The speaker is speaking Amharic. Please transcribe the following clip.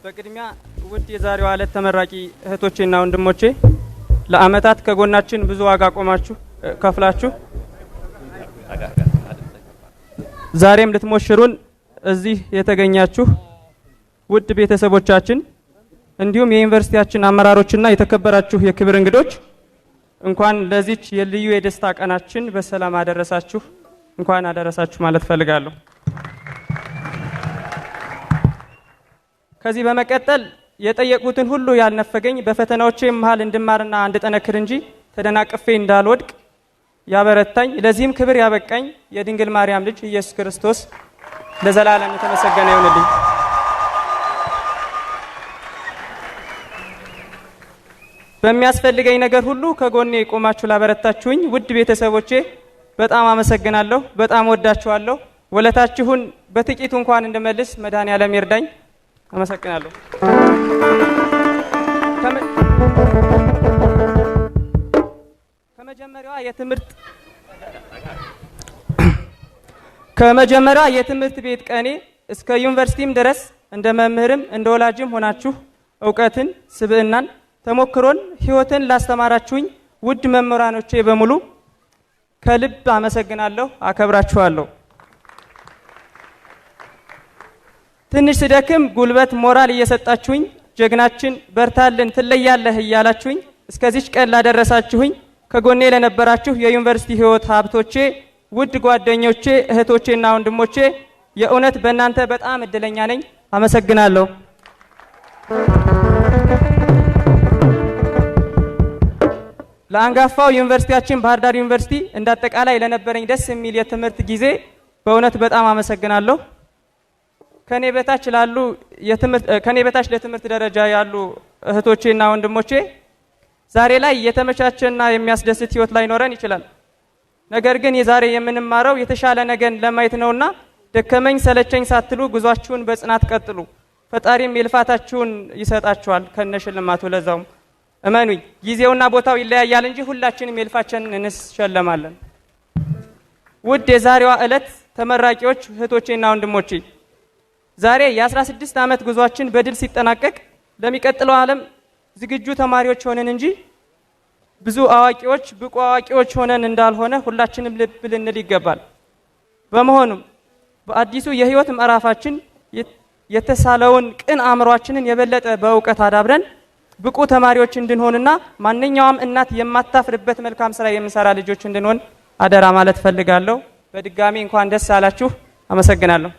በቅድሚያ ውድ የዛሬው ዕለት ተመራቂ እህቶቼና ወንድሞቼ ለአመታት ከጎናችን ብዙ ዋጋ ቆማችሁ ከፍላችሁ ዛሬም ልትሞሽሩን እዚህ የተገኛችሁ ውድ ቤተሰቦቻችን እንዲሁም የዩኒቨርሲቲያችን አመራሮችና የተከበራችሁ የክብር እንግዶች እንኳን ለዚች የልዩ የደስታ ቀናችን በሰላም አደረሳችሁ እንኳን አደረሳችሁ ማለት ፈልጋለሁ። ከዚህ በመቀጠል የጠየቁትን ሁሉ ያልነፈገኝ በፈተናዎቼ መሃል እንድማርና እንድጠነክር እንጂ ተደናቅፌ እንዳልወድቅ ያበረታኝ ለዚህም ክብር ያበቃኝ የድንግል ማርያም ልጅ ኢየሱስ ክርስቶስ ለዘላለም የተመሰገነ ይሁንልኝ። በሚያስፈልገኝ ነገር ሁሉ ከጎኔ ቆማችሁ ላበረታችሁኝ ውድ ቤተሰቦቼ በጣም አመሰግናለሁ። በጣም ወዳችኋለሁ። ወለታችሁን በጥቂቱ እንኳን እንደመልስ መድኃኔዓለም ይርዳኝ። አመሰግናለሁ። ከመጀመሪያ የትምህርት ቤት ቀኔ እስከ ዩኒቨርሲቲም ድረስ እንደ መምህርም እንደ ወላጅም ሆናችሁ ዕውቀትን፣ ስብዕናን፣ ተሞክሮን፣ ህይወትን ላስተማራችሁኝ ውድ መምህራኖቼ በሙሉ ከልብ አመሰግናለሁ፣ አከብራችኋለሁ። ትንሽ ስደክም ጉልበት ሞራል እየሰጣችሁኝ ጀግናችን በርታልን ትለያለህ እያላችሁኝ እስከዚህ ቀን ላደረሳችሁኝ ከጎኔ ለነበራችሁ የዩኒቨርሲቲ ህይወት ሀብቶቼ ውድ ጓደኞቼ እህቶቼና ወንድሞቼ የእውነት በእናንተ በጣም እድለኛ ነኝ። አመሰግናለሁ። ለአንጋፋው ዩኒቨርሲቲያችን ባህር ዳር ዩኒቨርሲቲ እንዳጠቃላይ ለነበረኝ ደስ የሚል የትምህርት ጊዜ በእውነት በጣም አመሰግናለሁ። ከኔ በታች ለትምህርት ደረጃ ያሉ እህቶቼና ወንድሞቼ ዛሬ ላይ የተመቻቸና የሚያስደስት ህይወት ላይ ኖረን ይችላል። ነገር ግን የዛሬ የምንማረው የተሻለ ነገን ለማየት ነውና ደከመኝ ሰለቸኝ ሳትሉ ጉዟችሁን በጽናት ቀጥሉ። ፈጣሪም የልፋታችሁን ይሰጣችኋል ከነሽልማቱ። ለዛውም እመኑኝ ጊዜውና ቦታው ይለያያል እንጂ ሁላችንም የልፋችንን እንሸለማለን። ውድ የዛሬዋ ዕለት ተመራቂዎች እህቶቼና ወንድሞቼ ዛሬ የ16 ዓመት ጉዟችን በድል ሲጠናቀቅ ለሚቀጥለው ዓለም ዝግጁ ተማሪዎች ሆነን እንጂ ብዙ አዋቂዎች ብቁ አዋቂዎች ሆነን እንዳልሆነ ሁላችንም ልብ ልንል ይገባል። በመሆኑም በአዲሱ የህይወት ምዕራፋችን የተሳለውን ቅን አእምሯችንን የበለጠ በእውቀት አዳብረን ብቁ ተማሪዎች እንድንሆንና ማንኛውም እናት የማታፍርበት መልካም ስራ የምንሰራ ልጆች እንድንሆን አደራ ማለት ፈልጋለሁ። በድጋሚ እንኳን ደስ አላችሁ። አመሰግናለሁ።